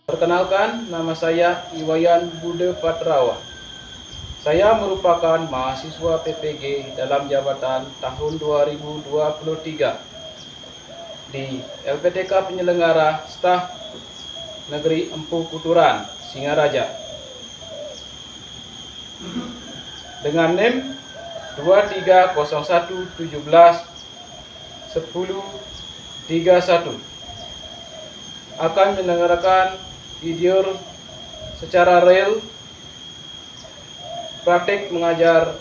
Perkenalkan, nama saya Iwayan Bude Patrawa. Saya merupakan mahasiswa PPG dalam jabatan tahun 2023 di LPTK Penyelenggara Staf Negeri Empu Kuturan, Singaraja. Dengan NIM 2301171031 akan menyelenggarakan video secara real praktik mengajar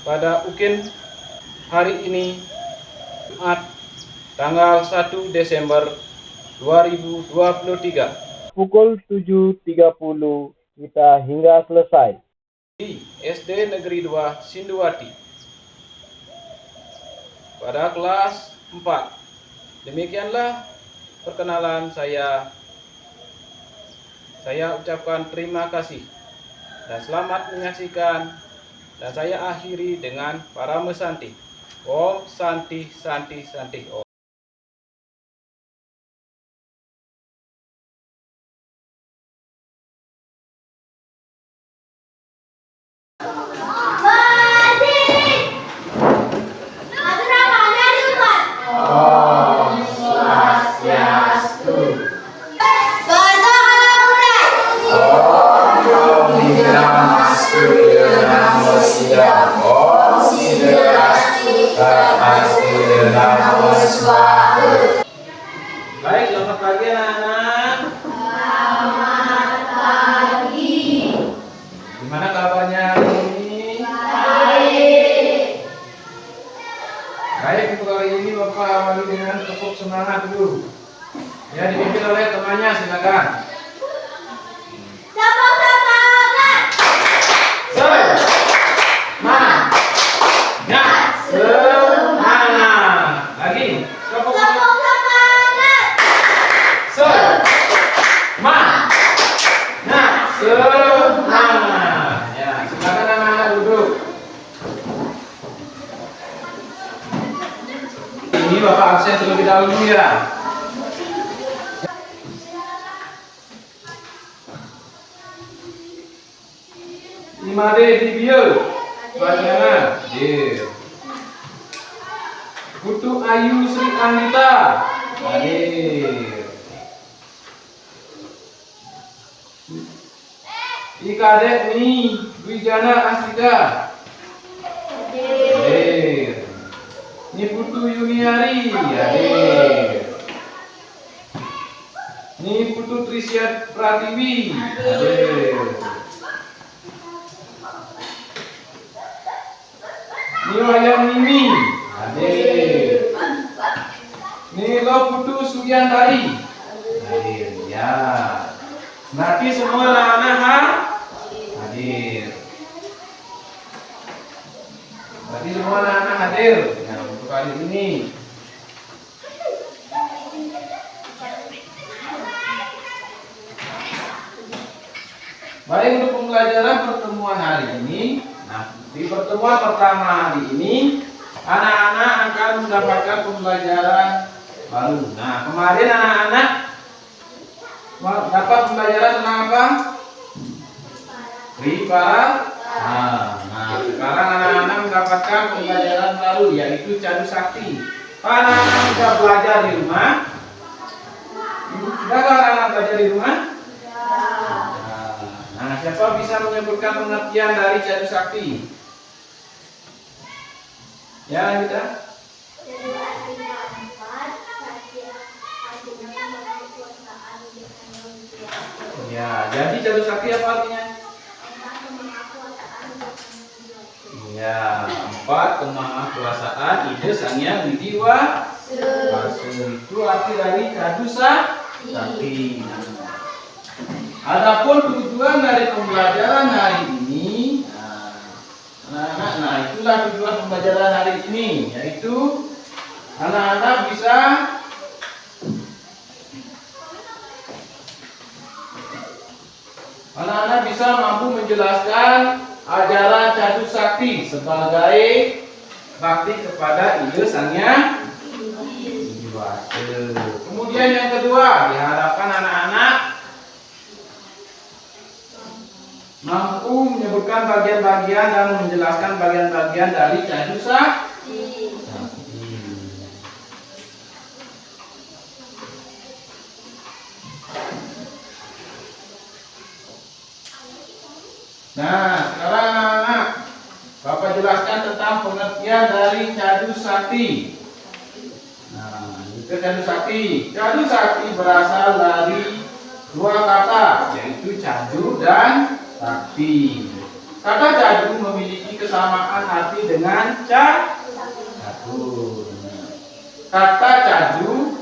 pada UKIN hari ini Jumat tanggal 1 Desember 2023 pukul 7.30 kita hingga selesai di SD Negeri 2 Sinduwati pada kelas 4. Demikianlah perkenalan saya. Saya ucapkan terima kasih dan selamat menyaksikan, dan saya akhiri dengan para mesanti. Om Santi Santi Santi Om. Baik, selamat pagi anak-anak. Selamat pagi. Gimana kabarnya hari ini? Baik. Baik, untuk hari ini Bapak awali dengan tepuk semangat dulu. Ya, dipimpin oleh temannya, silakan. Tepuk semangat. Semangat. Semangat. Lagi. Tepuk semangat. Semangat. Semangat. Ya, silakan anak-anak duduk. Ini Bapak absen terlebih dahulu ya. Imade di bio. Bacana. Hadir. Putu Ayu Sri Anita. Hadir. Ikadek Ni Wijana Astika. Hadir. Ni Putu Yuniari. Hadir. Ni Putu Trisya Pratiwi. Hadir. Ni Wayang Mimi. Hadir. Ni Lo Putu Suyandari. Hadir. Ya. Berarti semua anak-anak hadir. Berarti semua anak-anak hadir. Nah, untuk kali ini baik, untuk pembelajaran pertemuan hari ini. Nah, di pertemuan pertama hari ini anak-anak akan mendapatkan pembelajaran baru. Nah, kemarin anak-anak dapat pembelajaran tentang apa? Riparan. Nah, sekarang anak-anak mendapatkan pembelajaran baru, yaitu Cadu Sakti. Anak-anak sudah belajar di rumah? Sudah anak-anak belajar di rumah? Nah, siapa bisa menyebutkan pengertian dari Cadu Sakti? Ya, kita. Ya, jadi Cadu Sakti apa artinya? Ya, 4 kemahakuasaan ide sang yang widiwa. Itu arti dari Cadu Sakti. Adapun tujuan dari pembelajaran hari ini, nah itulah tujuan pembelajaran hari ini, yaitu anak-anak bisa mampu menjelaskan ajaran Cadu Sakti sebagai bakti kepada ide sang yang widiwa. Kemudian yang kedua, diharapkan anak-anak menyebutkan bagian-bagian dan menjelaskan bagian-bagian dari cadu sakti. Nah, sekarang anak-anak, Bapak jelaskan tentang pengertian dari cadu sakti. Nah, itu cadu sakti. Cadu sakti berasal dari dua kata, yaitu cadu dan sakti. Kata cadu memiliki kesamaan arti dengan catur. Kata cadu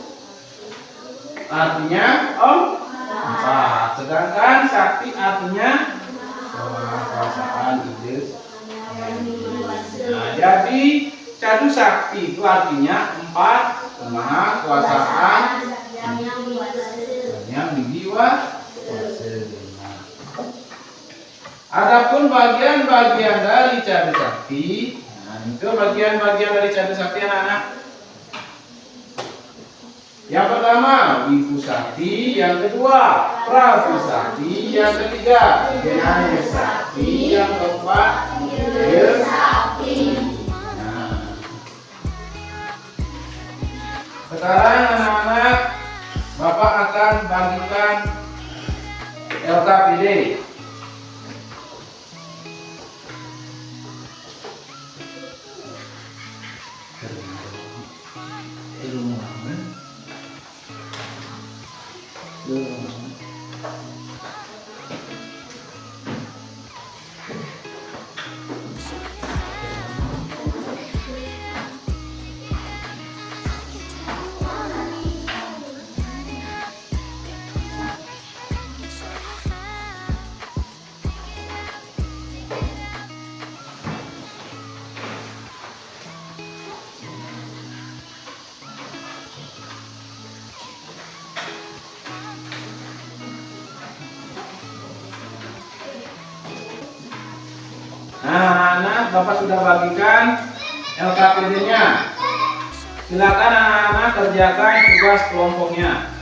artinya empat, sedangkan sakti artinya kekuasaan ide. Nah, jadi cadu sakti itu artinya empat, kemahakuasaan yang dijiwa. Adapun bagian-bagian dari cadu sakti, nah itu bagian-bagian dari cadu sakti anak-anak. Yang pertama Wiku Sakti, yang kedua Prabu Sakti, yang ketiga Jnana Sakti, yang keempat Dil Sakti. Nah, sekarang anak-anak, Bapak akan bagikan LKPD. Nah, anak, Bapak sudah bagikan LKPD-nya. Silakan anak-anak kerjakan tugas kelompoknya.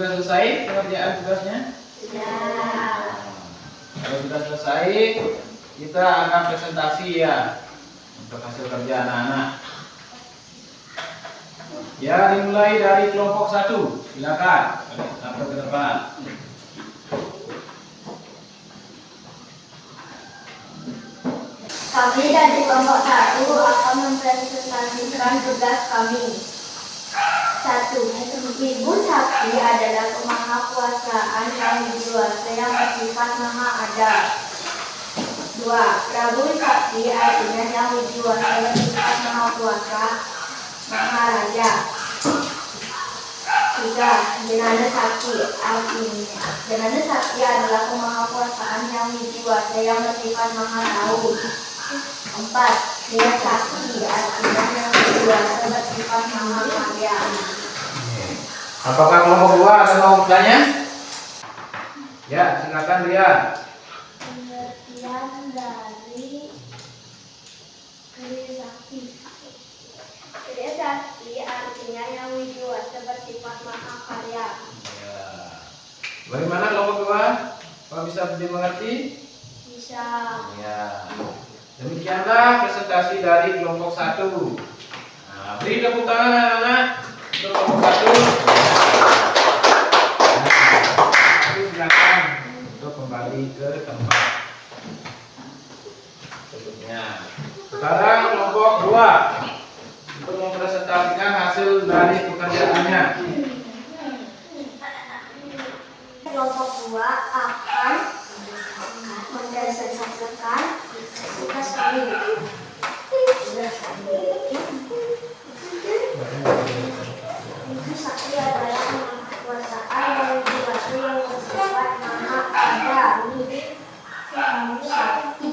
sudah selesai pengerjaan tugasnya? Sudah. Kalau sudah selesai, kita akan presentasi ya untuk hasil kerja anak-anak. Ya, dimulai dari kelompok 1. Silakan sampai ke depan. Kami dari kelompok 1 akan mempresentasikan tugas kami. 1. Ibu Sakti adalah kemahakuasaan yang dewasa yang bersifat maha ada. 2. Prabu Sakti artinya yang dewasa bersifat maha kuasa, maha raja. 3. Jenana Sakti artinya Jenana Sakti adalah kemahakuasaan yang dewasa yang bersifat maha tahu. 4. Dia Sakti artinya yang dewasa bersifat maha kaya. Apakah kelompok 2 ada mau bertanya? Ya, silakan Ria. Pengertian dari Kriya Sakti. Kriya Sakti artinya yang dewasa bersifat maha karya. Ya. Bagaimana kelompok 2? Apa bisa dimengerti? Bisa. Ya. Demikianlah presentasi dari kelompok 1. Nah, beri tepuk tangan anak-anak untuk kelompok 1. Silakan untuk kembali ke tempat berikutnya. Sekarang kelompok 2 untuk mempresentasikan hasil dari pekerjaannya. Kelompok 2 akan mempresentasikan tugas kami. Ibu Sakti adalah kemahakuasaan yang dewasa yang bersifat maha ada. Ibu Sakti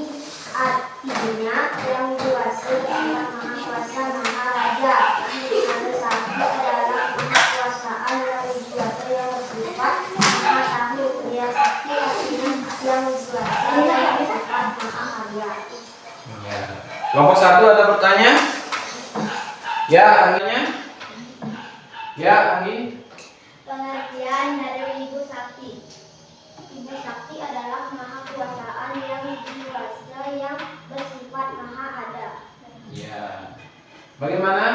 artinya yang dewasa bersifat maha kuasa, maha raja. Jenana Sakti adalah kemahakuasaan yang dewasa yang bersifat maha tahu. Dia Sakti artinya yang dewasa yang bersifat maha kaya. Ya. Kelompok 1 ada bertanya? Ya, Anginya? Ya, Anggi? Pengertian dari Ibu Sakti. Ibu Sakti adalah kemahakuasaan yang dewasa yang bersifat maha ada. Ya. Bagaimana?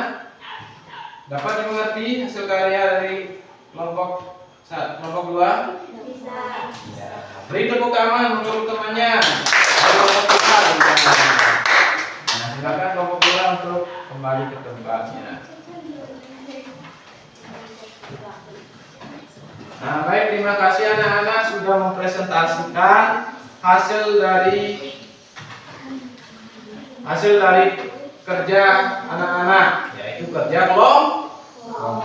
Dapat dimengerti hasil karya dari kelompok 2? Bisa. Ya. Beri tepuk tangan untuk temannya. Kelompok 2. Nah, silakan kelompok 2 untuk kembali ke tempatnya. Nah, baik, terima kasih anak-anak sudah mempresentasikan hasil dari kerja anak-anak, yaitu kerja kelompok. Nah,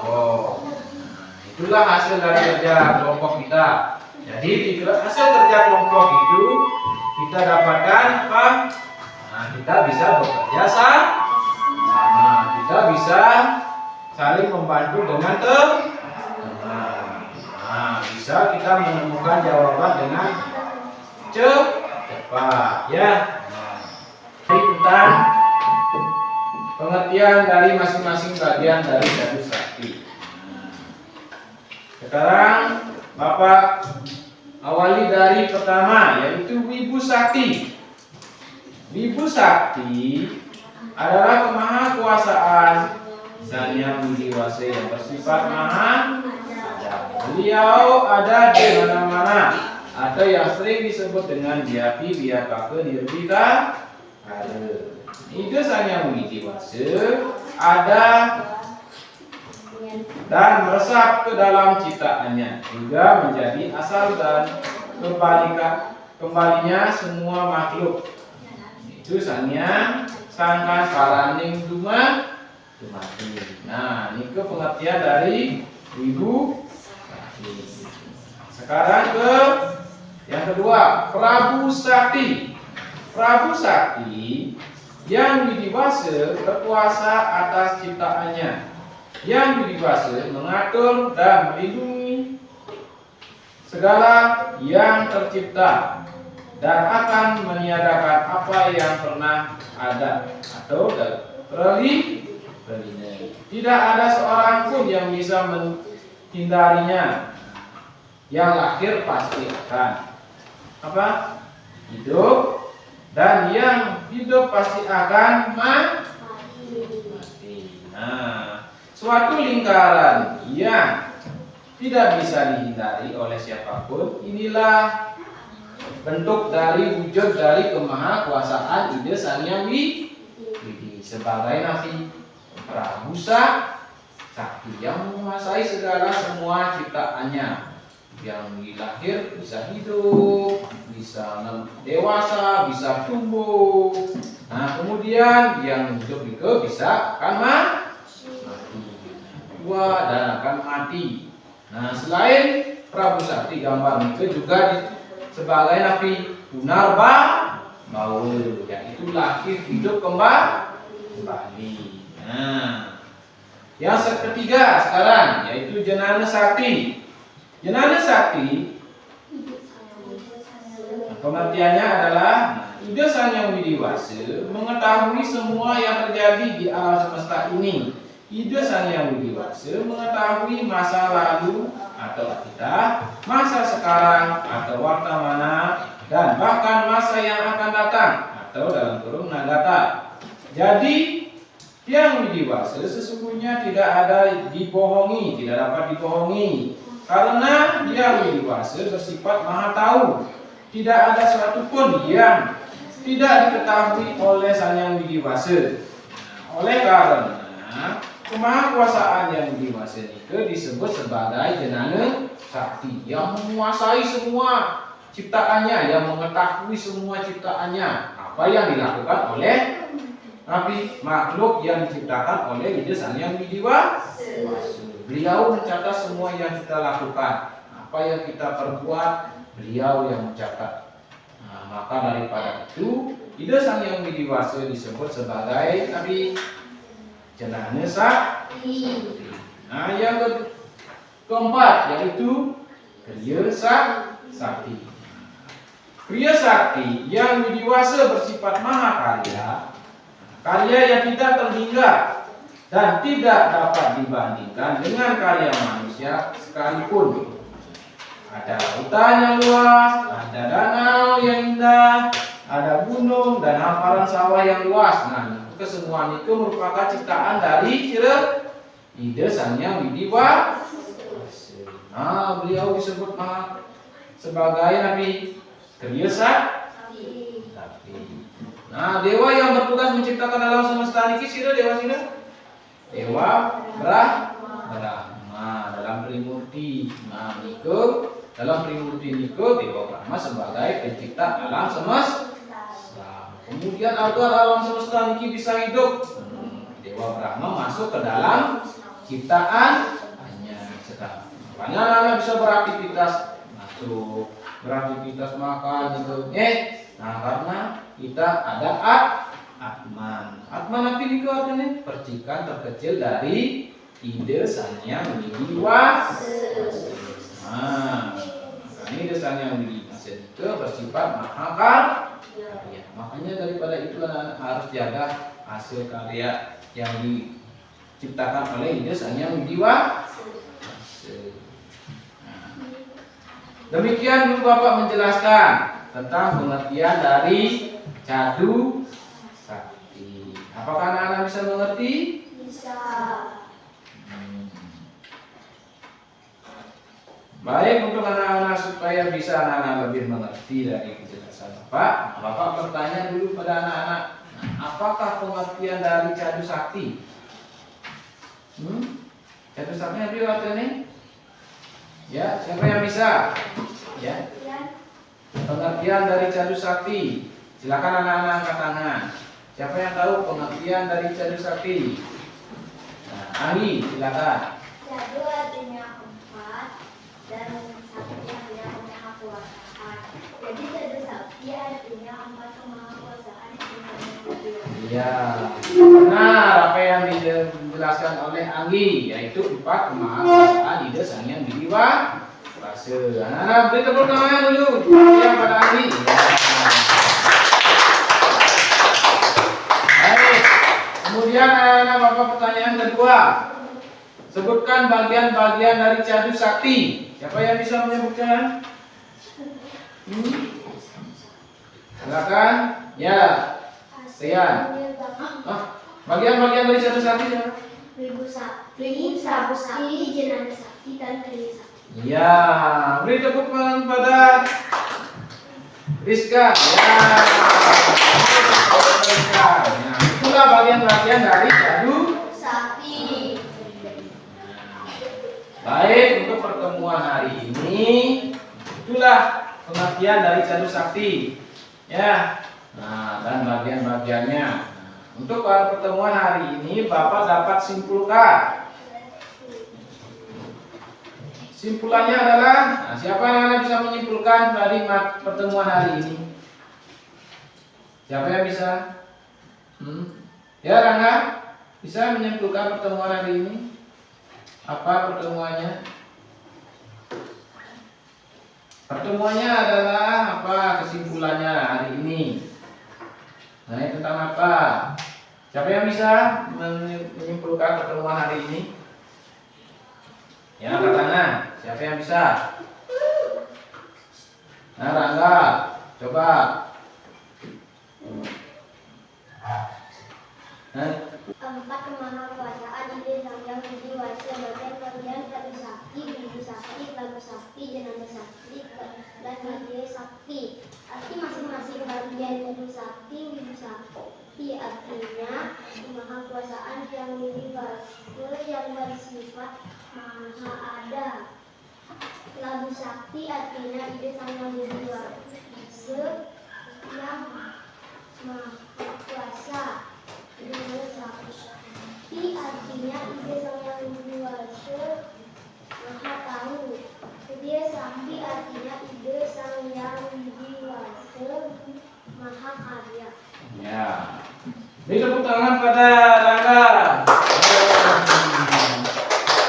itulah hasil dari kerja kelompok kita. Jadi di hasil kerja kelompok itu kita dapatkan apa? Nah, kita bisa bekerja sama, kita bisa saling membantu dengan teman. Nah, bisa kita menemukan jawaban dengan cepat, ya. Ini tentang pengertian dari masing-masing bagian dari Dadu Sakti. Sekarang Bapak awali dari pertama, yaitu Wibu Sakti. Wibu Sakti adalah kemahakuasaan dan yang dewasa yang bersifat maha. Beliau ada di mana-mana. Ada yang sering disebut dengan Biapi, Biapake, Nirbika. Itu Sang Widi Wase ada dan meresap ke dalam ciptaannya, juga menjadi asal dan kembalinya semua makhluk. Itu sangkan paraning duma dumati. Nah, ini ke pengertian dari Wibu. Sekarang ke yang kedua, Prabu Sakti. Prabu Sakti yang widiwasa berkuasa atas ciptaannya, yang widiwasa mengatur dan melindungi segala yang tercipta dan akan meniadakan apa yang pernah ada atau terlindungi. Tidak ada seorang pun yang bisa menghindarinya. Yang lahir pasti akan apa? Hidup, dan yang hidup pasti akan mati. Nah, suatu lingkaran yang tidak bisa dihindari oleh siapapun, inilah bentuk dari wujud dari kemahakuasaan ide Sang Hyang Widi sebagai Nabi Prabu Sakti yang menguasai segala semua ciptaannya. Yang lahir bisa hidup, bisa dewasa, bisa tumbuh. Nah, kemudian yang hidup juga bisa akan mati, tua dan akan mati. Nah, selain Prabu Sakti gambar Nike juga sebagai Nabi Punarba Baul, yaitu lahir hidup kembali. Nah, yang ketiga sekarang yaitu Jenana Sakti. Jenana Sakti pengertiannya adalah ide Sang Hyang Widiwasa mengetahui semua yang terjadi di alam semesta ini. Ide Sang Hyang Widiwasa mengetahui masa lalu atau kita, masa sekarang atau wartamana, dan bahkan masa yang akan datang atau dalam kurung nagata. Jadi Hyang Widiwasa sesungguhnya tidak ada dibohongi, tidak dapat dibohongi. Karena Hyang Widiwasa bersifat maha tahu. Tidak ada sesuatu pun yang tidak diketahui oleh Sang Hyang Widiwasa. Oleh karena kemahakuasaan Hyang Widiwasa itu disebut sebagai Jenana Sakti yang menguasai semua ciptaannya, yang mengetahui semua ciptaannya, apa yang dilakukan oleh Nabi makhluk yang diciptakan oleh ide Sang Hyang Widiwasa. Beliau mencatat semua yang kita lakukan, apa yang kita perbuat, beliau yang mencatat. Nah, maka daripada itu, ide Sang Hyang Widiwasa disebut sebagai Nabi Jenana Sakti. Nah, yang keempat yaitu Kriya Sakti. Kriya Sakti yang Widiwasa bersifat maha karya, karya yang tidak terhingga dan tidak dapat dibandingkan dengan karya manusia sekalipun. Ada lautan yang luas, ada danau yang indah, ada gunung dan hamparan sawah yang luas. Nah, kesemuaan itu merupakan ciptaan dari ide Sang Hyang Widiwasa. Nah, beliau disebut sebagai Nabi Kriya Sakti. Nah, dewa yang bertugas menciptakan alam semesta ini sira dewa sira. Dewa Brahma dalam Trimurti. Nah, dalam Trimurti Niko Dewa Brahma sebagai pencipta alam semesta. Kemudian agar alam semesta ini bisa hidup, Dewa Brahma masuk ke dalam ciptaan hanya sekarang. Makanya anak bisa beraktivitas masuk, beraktivitas makan gitu. Nah, karena kita ada Atman. Atman apa ini artinya? Percikan terkecil dari ide Sang Hyang Widiwasa. Nah, ini ide Sang Hyang Widiwasa itu bersifat maha karya. Makanya daripada itu anak harus jaga hasil karya yang diciptakan oleh ide Sang Hyang Widiwasa. Nah, demikian dulu Bapak menjelaskan tentang pengertian dari Cadu Sakti. Apakah anak-anak bisa mengerti? Bisa. Baik, untuk anak-anak supaya bisa anak-anak lebih mengerti dari penjelasan Bapak bertanya dulu pada anak-anak, apakah pengertian dari Cadu Sakti? Cadu Sakti apa artinya? Ya, siapa yang bisa? Ya. Pengertian dari Cadu Sakti. Silakan anak-anak angkat tangan. Siapa yang tahu pengertian dari Cadu Sakti? Nah, Anggi, silakan. Cadu artinya empat dan sakti artinya kemahakuasaan. Jadi Cadu Sakti artinya empat kemahakuasaan Iya, benar apa yang dijelaskan oleh Anggi, yaitu empat kemahakuasaan ide Sang Hyang Widiwasa. Anak-anak beri tepuk tangan dulu ya pada Anggi. Baik, kemudian anak-anak Bapak pertanyaan kedua, sebutkan bagian-bagian dari Cadu Sakti. Siapa yang bisa menyebutkan? Silakan. Ya. Rian. Bagian-bagian dari 1 sakti ya? Wibu Sakti, Sabu Sakti, Jenanda Sakti, dan Tri Sakti. Ya, beri tepuk tangan pada Rizka. Ya. Nah, itulah bagian-bagian dari Jadu Sakti. Baik, untuk pertemuan hari ini itulah pengertian dari Jadu Sakti. Ya. Nah, dan bagian-bagiannya. Untuk pertemuan hari ini Bapak dapat simpulkan. Simpulannya adalah, siapa yang bisa menyimpulkan dari pertemuan hari ini? Siapa yang bisa? Ya, Rangga, bisa menyimpulkan pertemuan hari ini? Apa pertemuannya? Pertemuannya adalah apa kesimpulannya hari ini? Nah, ini tentang apa? Siapa yang bisa menyimpulkan pertemuan hari ini? Ya, angkat tangan. Siapa yang bisa? Nah, Rangga, coba. Empat kemahakuasaan ide Sang Hyang Widi Wasa bagian Jadu Sakti, Wibu Sakti, Lagu Sakti, Jenanda Sakti, dan Ide Sakti. Arti masing-masing bagian Jadu Sakti, Wibu Sakti artinya kemahakuasaan Hyang Widi Wasa yang bersifat maha ada. Lagu Sakti artinya ide Sang Hyang Widi Wasa yang maha kuasa. Ide Sakti artinya ide Sang Hyang Widi Wasa maha tahu. Ide Sakti artinya ide Sang Hyang Widi Wasa maha karya. Ya. Beri tepuk tangan pada Rangga.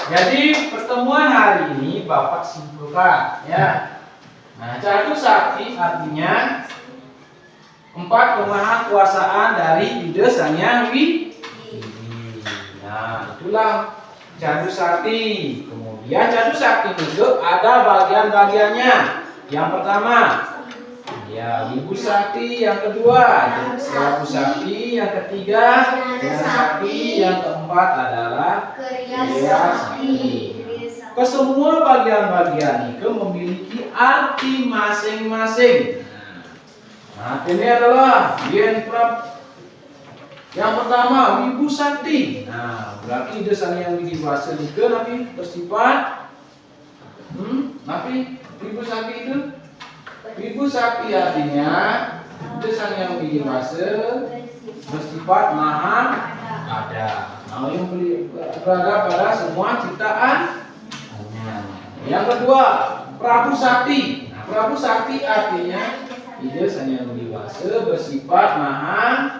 Jadi pertemuan hari ini Bapak simpulkan, ya. Nah, Jadu Sakti artinya 4 kemahakuasaan dari ide Sang Hyang Widi. Nah, itulah Jadu Sakti. Kemudian Jadu Sakti itu ada bagian-bagiannya. Yang pertama, ya, Wibu Sakti. Yang kedua, Lagu Sakti. Yang ketiga, Jenanda Sakti. Yang keempat adalah Kriya Sakti. Kesemua bagian-bagian itu memiliki arti masing-masing. Nah, ini adalah yang pertama, Wibu Sakti. Nah, berarti ide Sang Hyang Widi Wasa itu nanti bersifat Wibu Sakti itu. Wibu Sakti artinya ide Sang Hyang Widi Wasa bersifat maha ada. Nah, yang berada pada semua ciptaan. Yang kedua, Prabu Sakti. Nah, Prabu Sakti artinya ide Sang Hyang Widi Wasa bersifat maha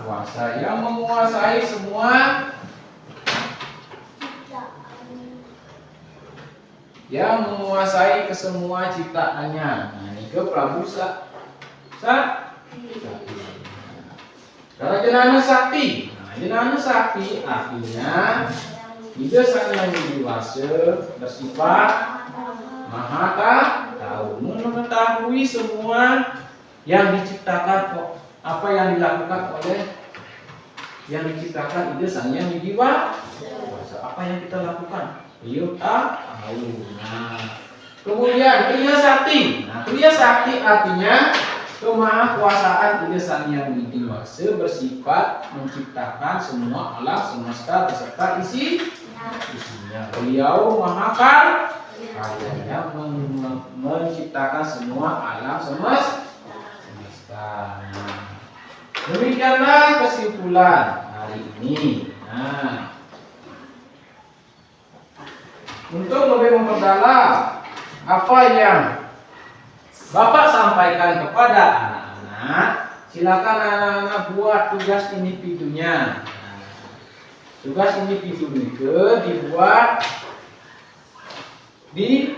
kuasa yang menguasai semua kesemua ciptaannya. Nah, ini ke Prabu Sakti. Kalau Jenanda Sakti. Nah, Jenanda Sakti artinya ide Sang Hyang Widi Wasa bersifat maha tahu, mengetahui semua yang diciptakan, apa yang dilakukan oleh yang diciptakan ide Sang Hyang Widi Wasa. Apa yang kita lakukan? Beliau tahu. Nah, kemudian Kriya Sakti. Nah, Kriya Sakti artinya kemahakuasaan ide Sang Hyang Widi Wasa bersifat menciptakan semua alam semesta beserta isinya. Beliau maha karya menciptakan semua alam semesta. Nah, demikianlah kesimpulan hari ini. Nah, untuk lebih memperdalam apa yang Bapak sampaikan kepada anak-anak, silakan anak-anak buat tugas individunya. Tugas individu itu dibuat di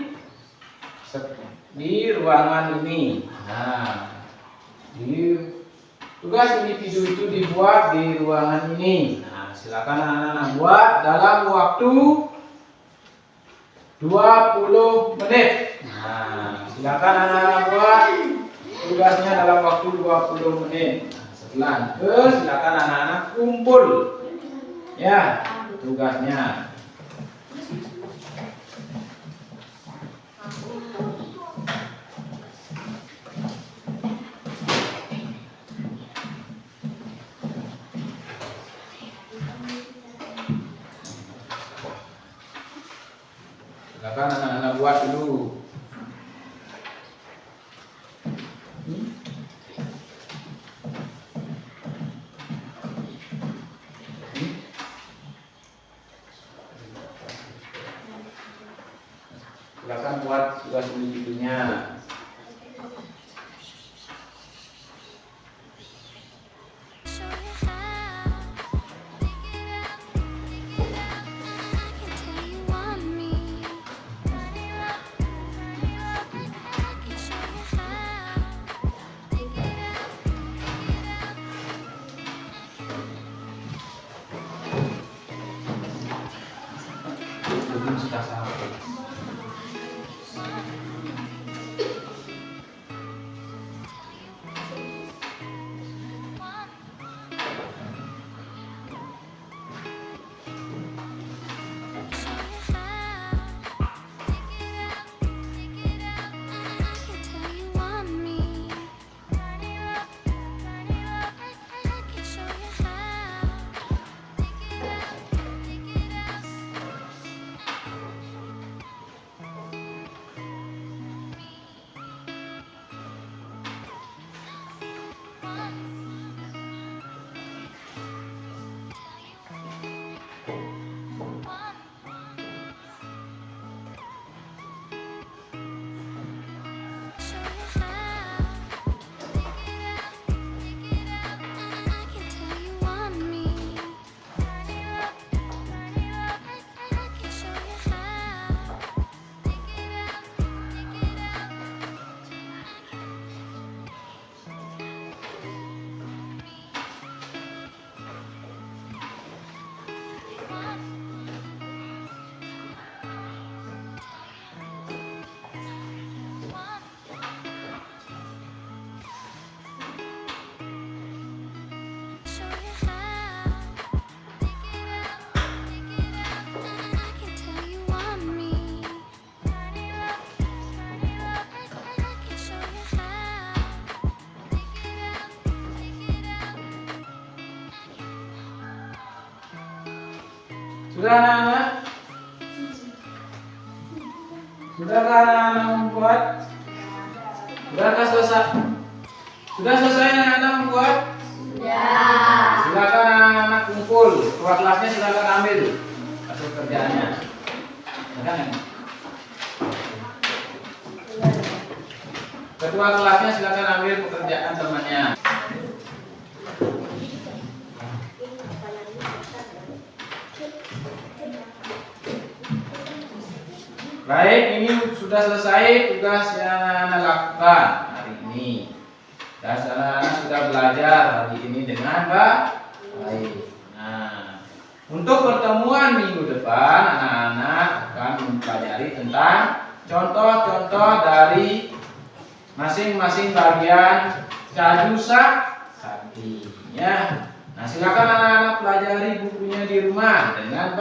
ruangan ini. Nah, tugas individu itu dibuat di ruangan ini. Nah, silakan anak-anak buat dalam waktu 20 menit. Nah, silakan anak-anak buat tugasnya dalam waktu 20 menit. Setelah itu silakan anak-anak kumpul ya tugasnya. Silakan anak-anak buat dulu. Silakan buat tugas individunya. Belum sudah sampai. Sudah anak-anak? Sudahkah anak-anak membuat? Sudahkah selesai? Sudah selesai anak-anak membuat? Sudah. Silakan anak-anak kumpul. Ketua kelasnya silakan ambil hasil kerjaannya. Silakan ya. Ketua kelasnya silakan ambil pekerjaan temannya. Baik, ini sudah selesai tugas yang anak lakukan hari ini. Dan anak-anak sudah belajar hari ini dengan baik. Nah, untuk pertemuan minggu depan, anak-anak akan mempelajari tentang contoh-contoh dari masing-masing bagian caju sakti. Ya. Nah, silakan anak-anak pelajari bukunya di rumah dengan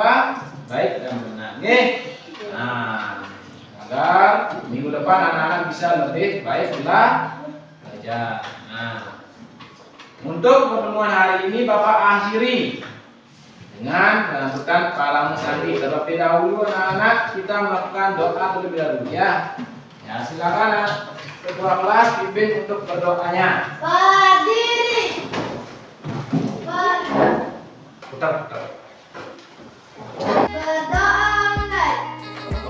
baik dan benar. Nah, agar minggu depan anak-anak bisa lebih baik belajar. Nah, untuk pertemuan hari ini Bapak akhiri dengan melanjutkan para musanti. Terlebih dahulu anak-anak kita melakukan doa terlebih dahulu ya. Ya, silakan ketua kelas pimpin untuk berdoanya. Berdiri. Putar. Berdoa mulai.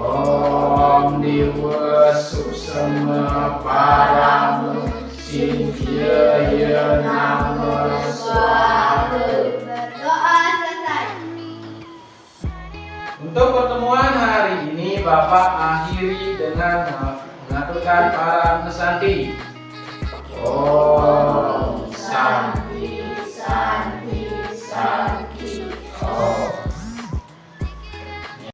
Om Diwasu Sama Paramu Sinjaya Nama Swaha. Berdoa selesai. Untuk pertemuan hari ini Bapak akhiri dengan mengaturkan para pesanti.